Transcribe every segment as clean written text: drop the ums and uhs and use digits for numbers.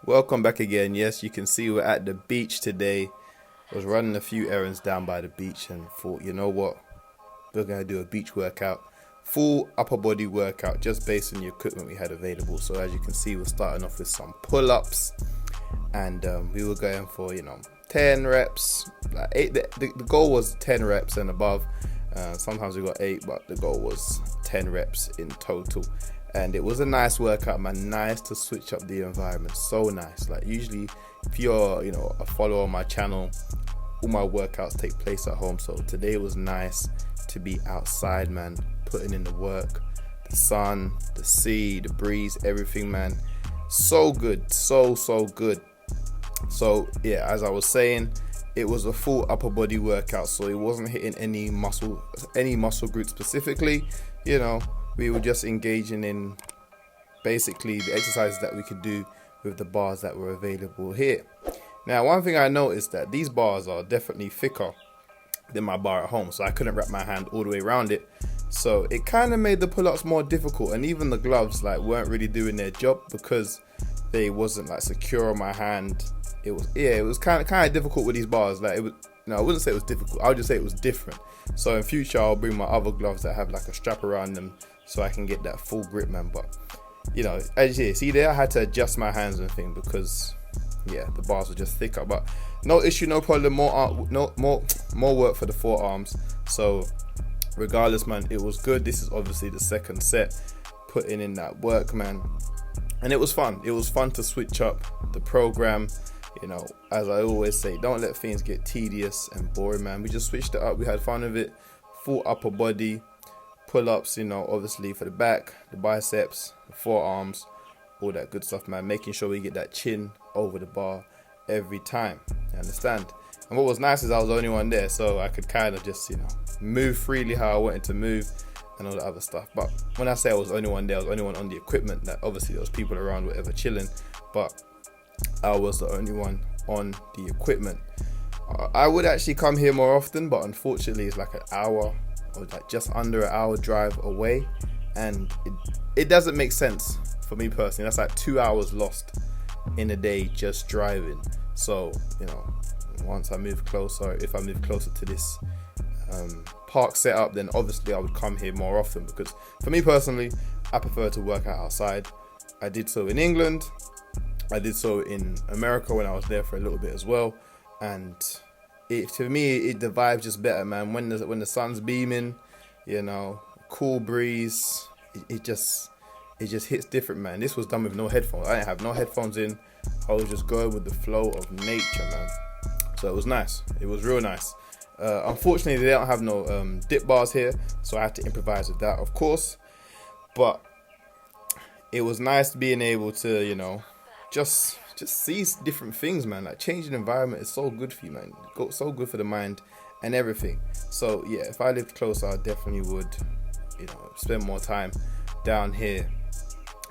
Welcome back again. Yes, you can see we're at the beach today. I was running a few errands down by the beach and thought, you know what? We're going to do a beach workout. Full upper body workout just based on the equipment we had available. So as you can see, we're starting off with some pull-ups. And we were going for, 10 reps. Like eight. The goal was 10 reps and above. Sometimes we got 8, but the goal was 10 reps in total. And it was a nice workout, man. Nice to switch up the environment. So nice. Like usually, if you're, a follower on my channel, all my workouts take place at home. So today it was nice to be outside, man. Putting in the work, the sun, the sea, the breeze, everything, man. So good, so good. So yeah, as I was saying, it was a full upper body workout. So it wasn't hitting any muscle group specifically. We were just engaging in basically the exercises that we could do with the bars that were available here. Now, one thing I noticed that these bars are definitely thicker than my bar at home, so I couldn't wrap my hand all the way around it. So it kind of made the pull-ups more difficult, and even the gloves weren't really doing their job because they wasn't secure on my hand. It was kind of difficult with these bars. I wouldn't say it was difficult. I would just say it was different. So in future, I'll bring my other gloves that have a strap around them so I can get that full grip, man. But as you see there, I had to adjust my hands and thing because the bars were just thicker. But no issue, no problem. More work for the forearms. So regardless, man, it was good. This is obviously the second set, putting in that work, man, and it was fun. It was fun to switch up the program. As I always say, don't let things get tedious and boring, man. We just switched it up. We had fun with it. Full upper body pull-ups, obviously for the back, the biceps, the forearms, all that good stuff, man. Making sure we get that chin over the bar every time. You understand? And what was nice is I was the only one there, so I could kind of just, move freely how I wanted to move and all the other stuff. But when I say I was the only one there, I was the only one on the equipment. That obviously there was people around, whatever, chilling, but I was the only one on the equipment. I would actually come here more often, but unfortunately it's an hour or just under an hour drive away, and it doesn't make sense for me personally. That's 2 hours lost in a day just driving. So once I move closer, if I move closer to this park setup, then obviously I would come here more often, because for me personally, I prefer to work out outside. I did so in England, I did so in America when I was there for a little bit as well, and to me the vibe's just better, man. When the sun's beaming, cool breeze, it just hits different, man. This was done with no headphones. I didn't have no headphones in. I was just going with the flow of nature, man. So it was nice. It was real nice. Unfortunately, they don't have no dip bars here, so I had to improvise with that, of course. But it was nice being able to, just see different things, man. Changing environment is so good for you, man. So good for the mind and everything. So yeah, if I lived closer, I definitely would, spend more time down here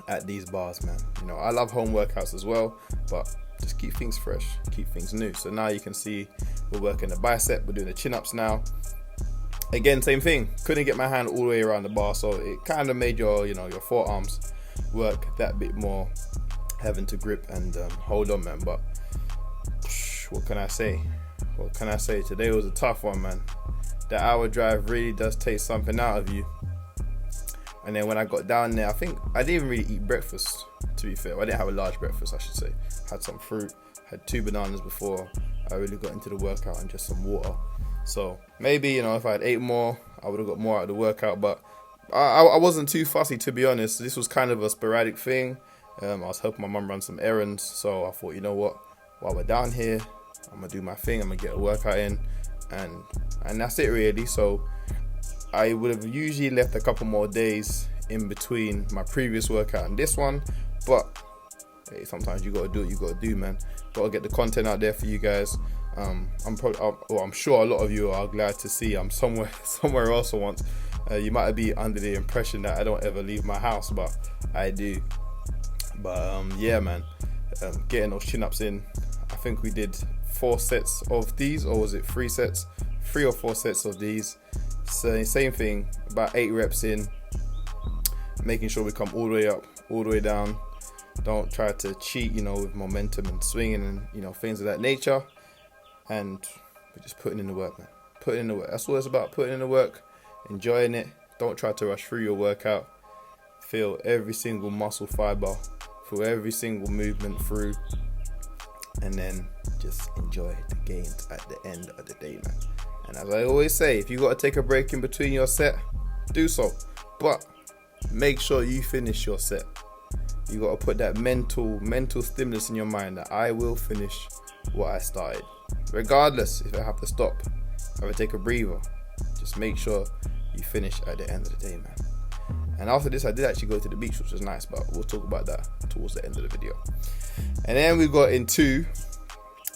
at these bars, man. I love home workouts as well, but just keep things fresh, keep things new. So now you can see we're working the bicep, we're doing the chin-ups now. Again, same thing. Couldn't get my hand all the way around the bar, so it kind of made your forearms work that bit more, having to grip and hold on, man. But what can I say? Today was a tough one, man. The hour drive really does take something out of you. And then when I got down there, I think I didn't even really eat breakfast, to be fair. I didn't have a large breakfast, I should say. Had some fruit, had 2 bananas before I really got into the workout, and just some water. So maybe, if I had 8 more, I would have got more out of the workout. But I wasn't too fussy, to be honest. This was kind of a sporadic thing. I was helping my mum run some errands, so I thought, you know what, while we're down here, I'm gonna do my thing. I'm gonna get a workout in, and that's it really. So I would have usually left a couple more days in between my previous workout and this one, but hey, sometimes you gotta do what you gotta do, man. Gotta get the content out there for you guys. I'm sure a lot of you are glad to see I'm somewhere else for once. You might be under the impression that I don't ever leave my house, but I do. But yeah, man, getting those chin-ups in. I think we did 4 sets of these, or was it 3 sets? 3 or 4 sets of these. So same thing, about 8 reps in, making sure we come all the way up, all the way down, Don't try to cheat, with momentum and swinging and, things of that nature. And we're just putting in the work, man. Putting in the work. That's what it's about, putting in the work, enjoying it. Don't try to rush through your workout. Feel every single muscle fiber, feel every single movement through, and then just enjoy the gains at the end of the day, man. And as I always say, if you got to take a break in between your set, do so. But make sure you finish your set. You got to put that mental stimulus in your mind that I will finish what I started. Regardless if I have to stop, if I take a breather, just make sure you finish at the end of the day, man. And after this, I did actually go to the beach, which was nice, but we'll talk about that towards the end of the video. And then we got into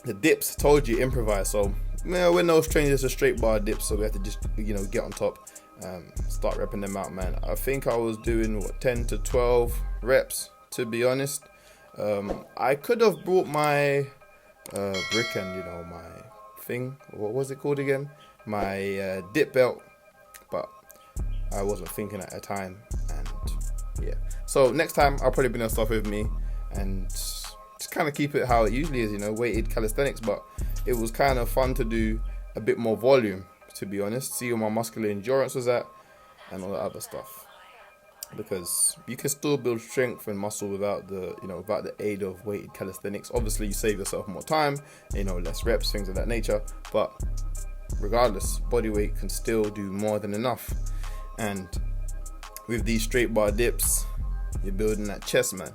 the dips. Told you, improvise. So, we're no strangers to straight bar dips, so we have to just, get on top, start repping them out, man. I think I was doing 10 to 12 reps, to be honest. I could have brought my brick and, my thing. What was it called again? My dip belt, but I wasn't thinking at the time, and yeah. So next time I'll probably bring that stuff with me and just kind of keep it how it usually is, weighted calisthenics. But it was kind of fun to do a bit more volume, to be honest. See where my muscular endurance was at and all that other stuff, because you can still build strength and muscle without the aid of weighted calisthenics. Obviously, you save yourself more time, less reps, things of that nature. But regardless, body weight can still do more than enough. And with these straight bar dips, you're building that chest, man.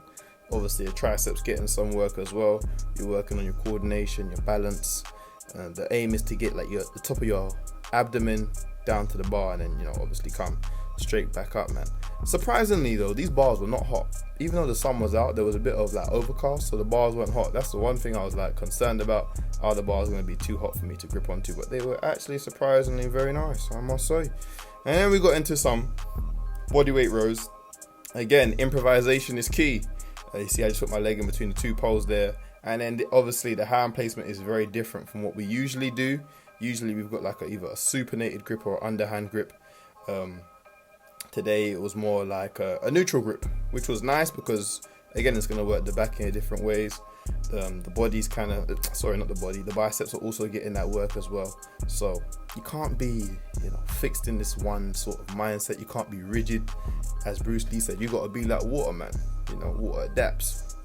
Obviously, your triceps getting some work as well. You're working on your coordination, your balance. The aim is to get the top of your abdomen down to the bar, and then obviously come straight back up, man. Surprisingly though, these bars were not hot. Even though the sun was out, there was a bit of overcast, so the bars weren't hot. That's the one thing I was concerned about. Are the bars going to be too hot for me to grip onto? But they were actually surprisingly very nice, I must say. And then we got into some bodyweight rows. Again, improvisation is key. You see, I just put my leg in between the two poles there. And then obviously the hand placement is very different from what we usually do. Usually we've got either a supinated grip or underhand grip. Today it was more like a neutral grip, which was nice because, again, it's going to work the back in different ways. The body's the biceps are also getting that work as well. So you can't be, fixed in this one sort of mindset. You can't be rigid. As Bruce Lee said, you got to be like water, man. Water adapts.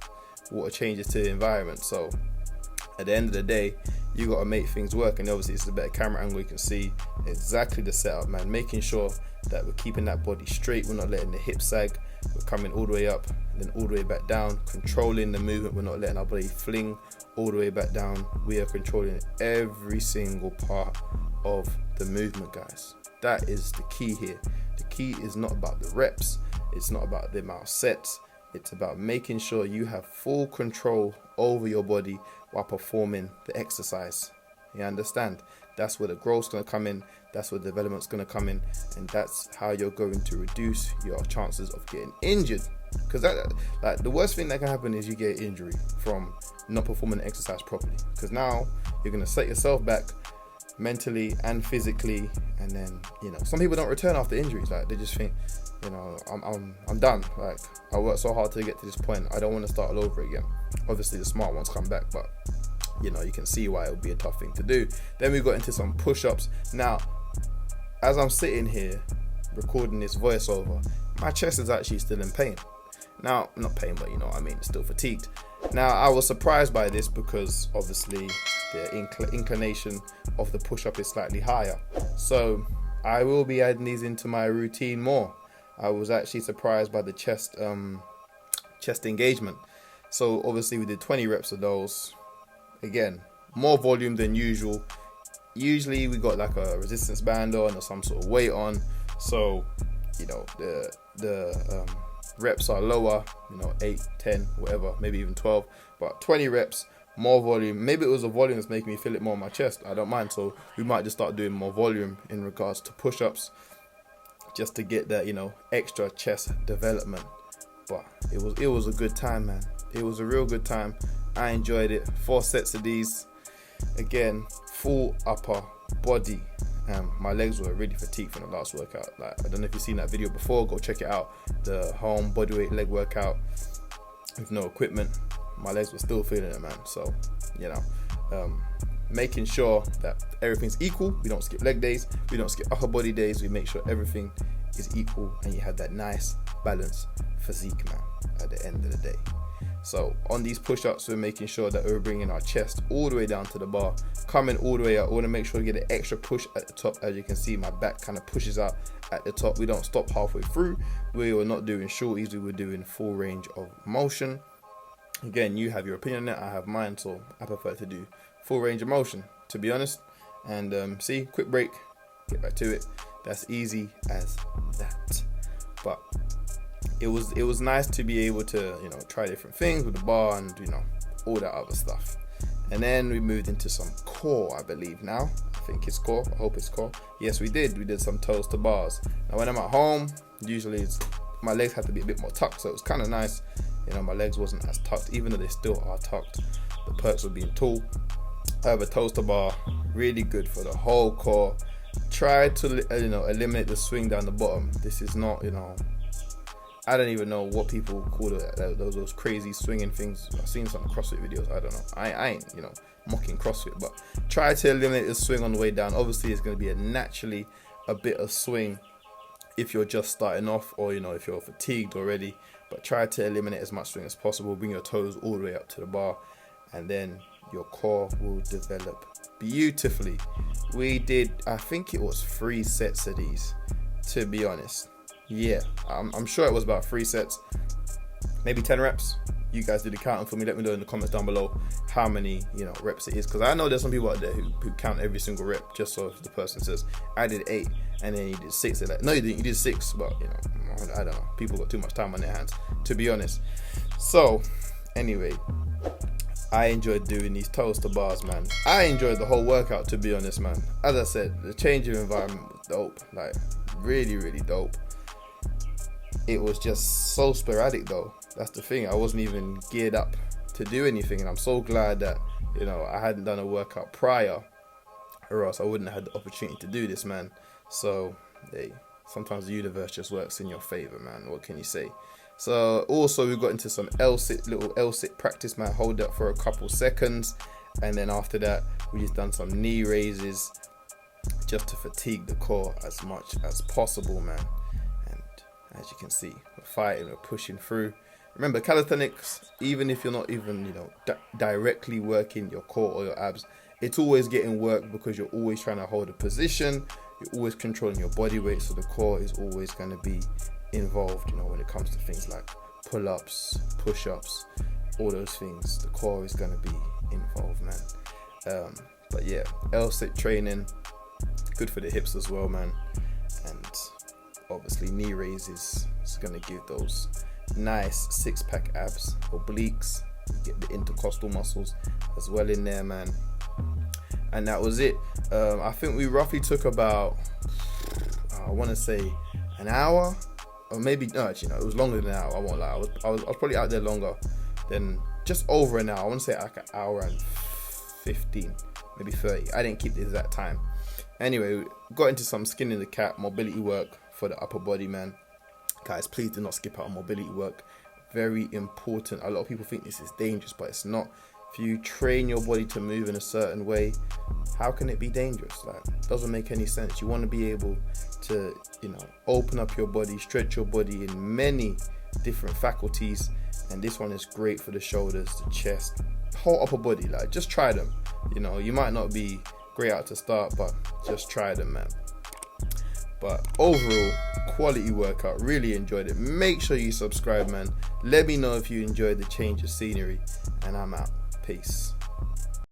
Water changes to the environment. So at the end of the day, you got to make things work. And obviously it's a better camera angle. You can see exactly the setup, man. Making sure that we're keeping that body straight. We're not letting the hips sag. We're coming all the way up and then all the way back down, controlling the movement. We're not letting our body fling all the way back down. We are controlling every single part of the movement, guys. That is the key here. The key is not about the reps. It's not about the amount of sets. It's about making sure you have full control over your body while performing the exercise. You understand? That's where the growth's going to come in. That's where development's going to come in. And that's how you're going to reduce your chances of getting injured. Because the worst thing that can happen is you get injury from not performing the exercise properly. Because now you're going to set yourself back mentally and physically. And then, some people don't return after injuries. They just think, I'm done. I worked so hard to get to this point. I don't want to start all over again. Obviously, the smart ones come back, but you can see why it would be a tough thing to do. Then we got into some push-ups. Now, as I'm sitting here recording this voiceover, my chest is actually still in pain. Now, not pain, but still fatigued. Now, I was surprised by this because obviously the inclination of the push-up is slightly higher. So I will be adding these into my routine more. I was actually surprised by the chest engagement. So obviously we did 20 reps of those. Again, more volume than usual. Usually we got a resistance band on or some sort of weight on. So, the reps are lower, 8, 10, whatever, maybe even 12. But 20 reps, more volume. Maybe it was the volume that's making me feel it more on my chest. I don't mind. So we might just start doing more volume in regards to push-ups, just to get that, extra chest development. But it was a good time, man. It was a real good time. I enjoyed it. 4 sets of these. Again, full upper body. My legs were really fatigued from the last workout. I don't know if you've seen that video before. Go check it out. The home bodyweight leg workout. with no equipment, my legs were still feeling it, man. So, making sure that everything's equal. We don't skip leg days, we don't skip upper body days. We make sure everything is equal and you have that nice balanced physique, man, at the end of the day. So on these push-ups, we're making sure that we're bringing our chest all the way down to the bar, coming all the way up. I want to make sure we get an extra push at the top. As you can see, my back kind of pushes out at the top. We don't stop halfway through. We were not doing shorties, we were doing full range of motion. Again, you have your opinion on it, I have mine, so I prefer to do full range of motion, to be honest. And see, quick break, get back to it. That's easy as that. But it was nice to be able to try different things with the bar and all that other stuff. And then we moved into some core, I believe now. I think it's core. I hope it's core. Yes, we did some toes to bars. Now when I'm at home, usually my legs have to be a bit more tucked, so it was kind of nice. My legs wasn't as tucked, even though they still are tucked. The perks of being tall. However, toes to bar, really good for the whole core. Try to eliminate the swing down the bottom. This is not I don't even know what people call it, those crazy swinging things. I've seen some CrossFit videos. I don't know. I ain't mocking CrossFit, but try to eliminate the swing on the way down. Obviously, it's going to be naturally a bit of swing if you're just starting off, or if you're fatigued already. But try to eliminate as much swing as possible. Bring your toes all the way up to the bar, and then your core will develop beautifully. We did, I think it was 3 sets of these, to be honest. Yeah, I'm sure it was about 3 sets, maybe 10 reps. You guys do the counting for me. Let me know in the comments down below how many reps it is, because I know there's some people out there who count every single rep, just so if the person says I did 8 and then you did 6, they're like, no you didn't, you did 6. But I don't know, people got too much time on their hands, to be honest. So anyway, I enjoyed doing these toes to bars, man. I enjoyed the whole workout, to be honest, man. As I said, the change of environment was dope, like really, really dope. It was just so sporadic though. That's the thing. I wasn't even geared up to do anything, and I'm so glad that I hadn't done a workout prior, or else I wouldn't have had the opportunity to do this, man. So hey, sometimes the universe just works in your favor, man. What can you say? So also we got into some little L-sit practice, man. Hold up for a couple seconds, and then after that we just done some knee raises just to fatigue the core as much as possible, man. As you can see, we're fighting, we're pushing through. Remember, calisthenics, even if you're not even directly working your core or your abs, it's always getting work, because you're always trying to hold a position, you're always controlling your body weight, so the core is always going to be involved, when it comes to things like pull-ups, push-ups, all those things. The core is going to be involved, man. But yeah, L-sit training, good for the hips as well, man. And obviously knee raises is going to give those nice 6-pack abs, obliques, you get the intercostal muscles as well in there, man. And that was it. I think we roughly took about I want to say an hour, or maybe no, actually no, it was longer than an hour. I won't lie, I was probably out there longer than just over an hour. I want to say like an hour and 15, maybe 30. I didn't keep the exact time. Anyway, got into some skin in the cat mobility work for the upper body, man. Guys, please do not skip out on mobility work. Very important. A lot of people think this is dangerous, but it's not. If you train your body to move in a certain way, how can it be dangerous? Like, doesn't make any sense. You want to be able to open up your body, stretch your body in many different faculties, and this one is great for the shoulders, the chest, whole upper body. Like, just try them. You might not be great out to start, but just try them, man. But overall, quality workout. Really enjoyed it. Make sure you subscribe, man. Let me know if you enjoyed the change of scenery, and I'm out. Peace.